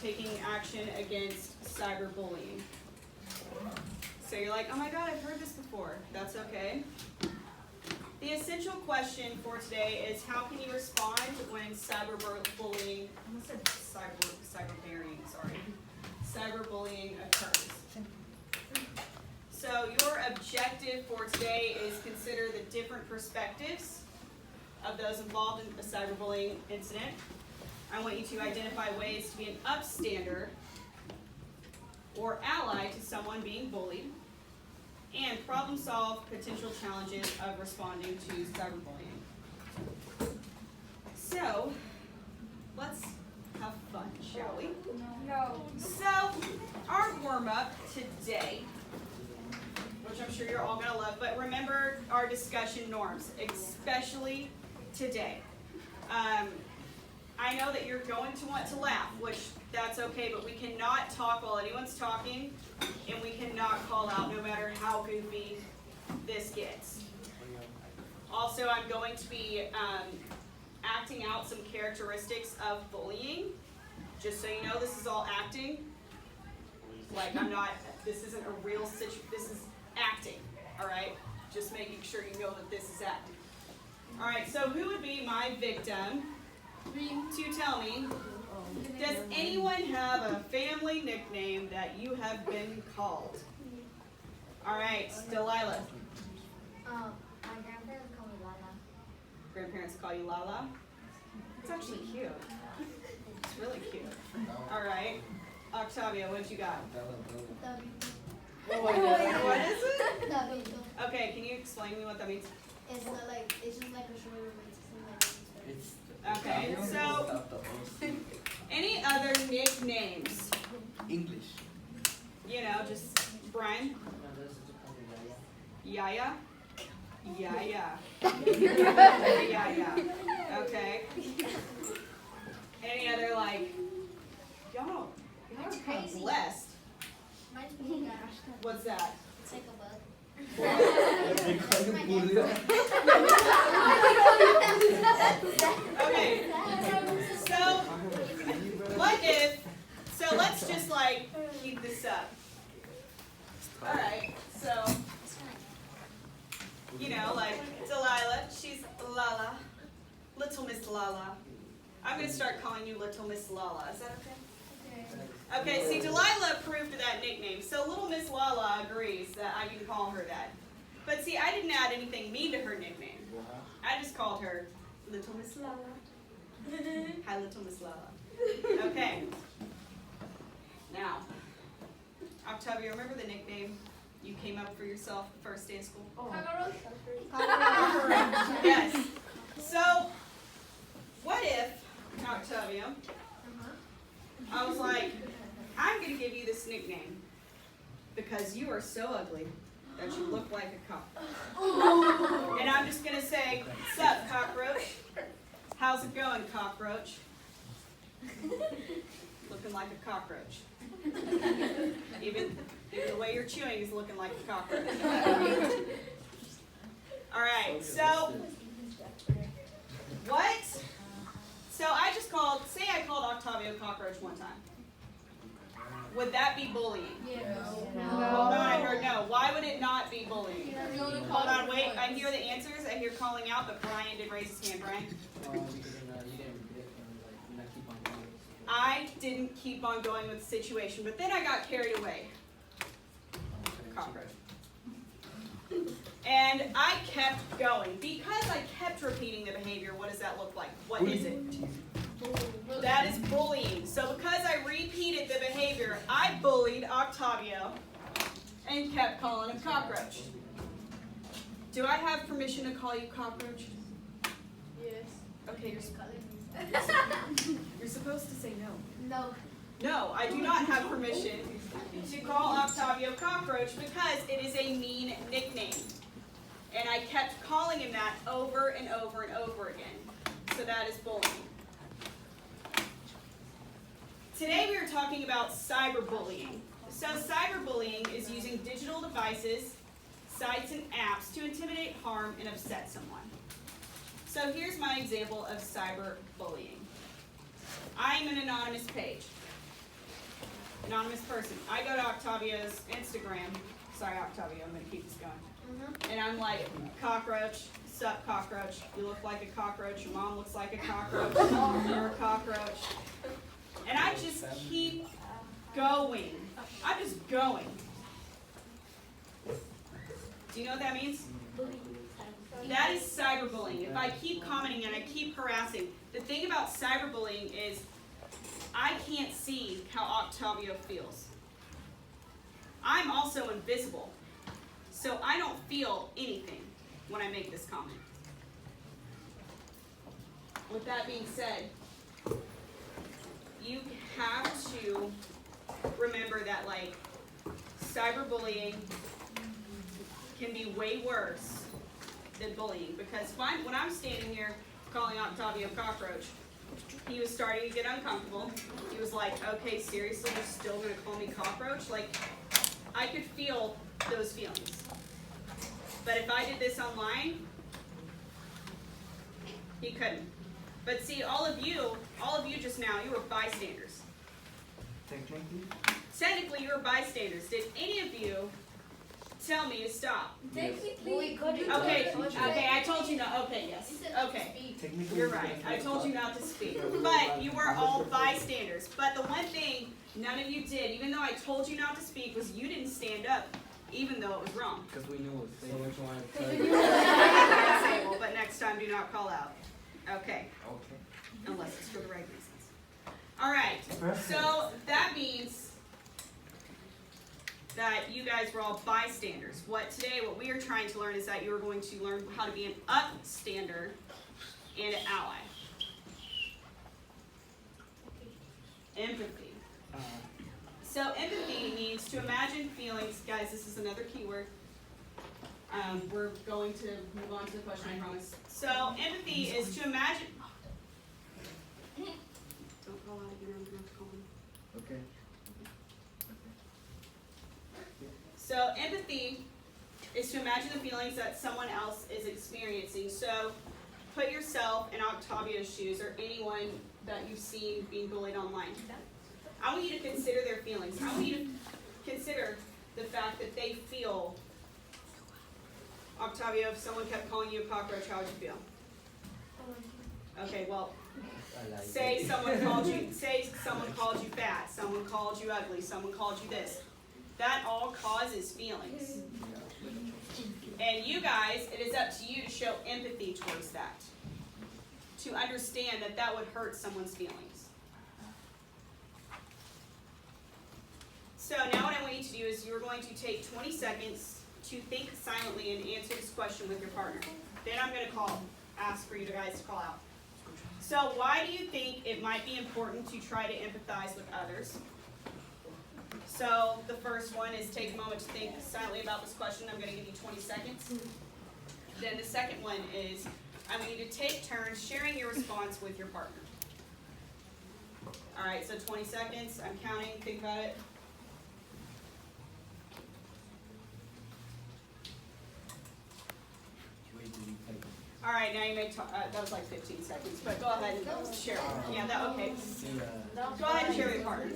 taking action against cyberbullying. So you're like, oh my God, I've heard this before. That's okay. The essential question for today is how can you respond when cyberbullying, I almost said cyberbullying occurs. So your objective for today is consider the different perspectives of those involved in a cyberbullying incident. I want you to identify ways to be an upstander or ally to someone being bullied, and problem solve potential challenges of responding to cyberbullying. So, let's have fun, shall we? No. So, our warm-up today, which I'm sure you're all going to love, but remember our discussion norms, especially today. I know that you're going to want to laugh, which that's okay, but we cannot talk while anyone's talking, and we cannot call out no matter how goofy this gets. Also, I'm going to be acting out some characteristics of bullying. Just so you know, this is all acting. Like this isn't a real situation, this is acting, all right? Just making sure you know that this is acting. All right, so who would be my victim? To tell me, does anyone have a family nickname that you have been called? All right, Delilah. My grandparents call me Lala. Grandparents call you Lala? It's actually cute. It's really cute. All right, Octavia, what you got? What is it? W. Okay, can you explain to me what that means? It's just like a shorter way to say my name. Okay, so any other nicknames? English. You know, just Brian? Yaya? Yaya. Yaya. Okay. Any other y'all are kind of blessed. Mine's pretty What's that? Take a bug. Okay, so what if, so let's just keep this up. Alright, so, Delilah, she's Lala, Little Miss Lala. I'm going to start calling you Little Miss Lala, is that okay? Okay, see, Delilah approved of that nickname, so Little Miss Lala agrees that I can call her that. But see, I didn't add anything mean to her nickname. I just called her Little Miss Lala. Hi, Little Miss Lala. Okay. Now, Octavia, remember the nickname you came up for yourself the first day of school? Yes. So, what if, Octavia, I was like, I'm going to give you this nickname because you are so ugly that you look like a cop. And I'm just going to say, sup, cockroach? How's it going, cockroach? Looking like a cockroach. Even the way you're chewing is looking like a cockroach. All right, so what? So I called Octavio cockroach one time. Would that be bullying? Yes. No. Hold on, I heard no. Why would it not be bullying? Hold on, wait. I hear the answers. I hear calling out, but Brian did raise his hand. Brian? I didn't keep on going with the situation, but then I got carried away. Cockroach. And I kept going. Because I kept repeating the behavior, what does that look like? What is it? That is bullying. So because I repeated the behavior, I bullied Octavio and kept calling him cockroach. Do I have permission to call you cockroach? Yes. Okay, you're supposed to say no. No. No, I do not have permission to call Octavio cockroach because it is a mean nickname. And I kept calling him that over and over and over again. So that is bullying. Today we are talking about cyberbullying. So cyberbullying is using digital devices, sites, and apps to intimidate, harm, and upset someone. So here's my example of cyberbullying. I am an anonymous page. Anonymous person. I go to Octavia's Instagram. Sorry, Octavia, I'm gonna keep this going. And I'm like, cockroach, sup cockroach, you look like a cockroach, your mom looks like a cockroach, you're a cockroach. And I just keep going. I'm just going. Do you know what that means? That is cyberbullying. If I keep commenting and I keep harassing, the thing about cyberbullying is I can't see how Octavio feels. I'm also invisible. So I don't feel anything when I make this comment. With that being said, you have to remember that like cyberbullying can be way worse than bullying, because when I'm standing here calling Octavio cockroach, he was starting to get uncomfortable. He was like, okay, seriously, you're still gonna call me cockroach? Like, I could feel those feelings. But if I did this online, he couldn't. But see, all of you just now, you were bystanders. Technically, you were bystanders. Did any of you tell me to stop? Technically, Okay, I told you not. Okay, yes. Okay, you're right. I told you not to speak. But you were all bystanders. But the one thing none of you did, even though I told you not to speak, was you didn't stand up, even though it was wrong. Because we knew it was So which one? Disabled, but next time do not call out. Okay, Okay. unless it's for the right reasons. All right, so that means that you guys were all bystanders. What we are trying to learn is that you are going to learn how to be an upstander and an ally. Empathy. So empathy means to imagine feelings. Guys, this is another keyword. We're going to move on to the question, I promise. So empathy is to imagine. Don't call out again, I'm going to have to call him. Okay. So empathy is to imagine the feelings that someone else is experiencing. So put yourself in Octavio's shoes, or anyone that you've seen being bullied online. I want you to consider their feelings. I want you to consider the fact that they feel. Octavio, if someone kept calling you a cockroach, how would you feel? Okay, well, say someone called you fat, someone called you ugly, someone called you this. That all causes feelings. And you guys, it is up to you to show empathy towards that. To understand that that would hurt someone's feelings. So now what I want you to do is you're going to take 20 seconds to think silently and answer this question with your partner. Then I'm going to ask for you guys to call out. So why do you think it might be important to try to empathize with others? So the first one is take a moment to think silently about this question. I'm going to give you 20 seconds. Then the second one is I want you to take turns sharing your response with your partner. All right, so 20 seconds. I'm counting. Think about it. All right, now you may talk. That was like 15 seconds, but go ahead and share. Yeah, that okay. Go ahead and share with your partner.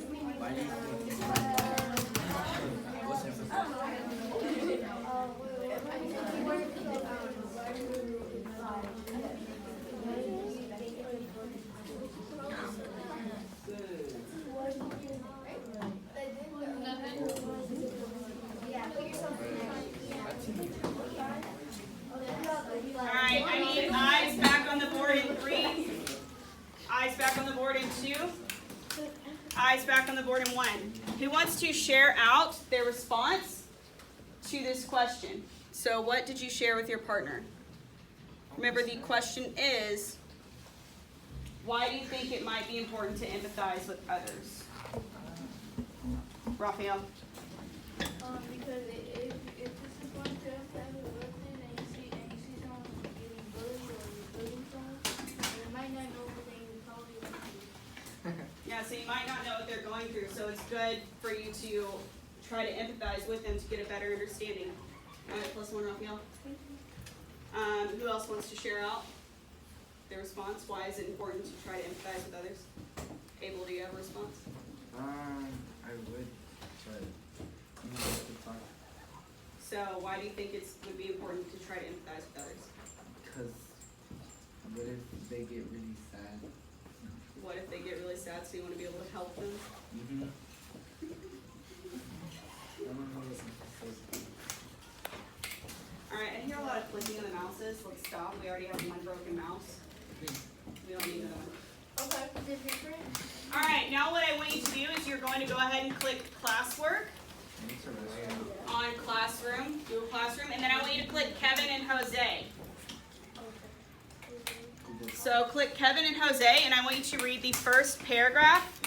Alright, I need eyes back on the board in 3. Eyes back on the board in 2. Eyes back on the board in 1. Who wants to share out their response to this question? So what did you share with your partner? Remember, the question is, why do you think it might be important to empathize with others? Raphael? Because if this is going to affect the person and you see someone getting bullied or you're bullying someone, they might not know what they probably went through. Yeah, so you might not know what they're going through, so it's good for you to try to empathize with them to get a better understanding. All right, +1, Raphael. Who else wants to share out their response? Why is it important to try to empathize with others? Abel, do you have a response? I would So why do you think it would be important to try to empathize with others? Because what if they get really sad? What if they get really sad, so you want to be able to help them? Mm-hmm. I don't know what this is. Alright, I hear a lot of clicking of the mouses. Let's stop. We already have one broken mouse. We don't need another one. Okay. Is it different? Alright, now what I want you to do is you're going to go ahead and click classwork on classroom, Google Classroom, and then I want you to click Kevin and Jose. So click Kevin and Jose, and I want you to read the first paragraph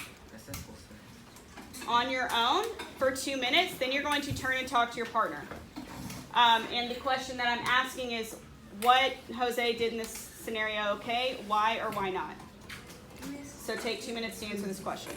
on your own for 2 minutes. Then you're going to turn and talk to your partner. And the question that I'm asking is, what Jose did in this scenario okay? Why or why not? So take 2 minutes to answer this question.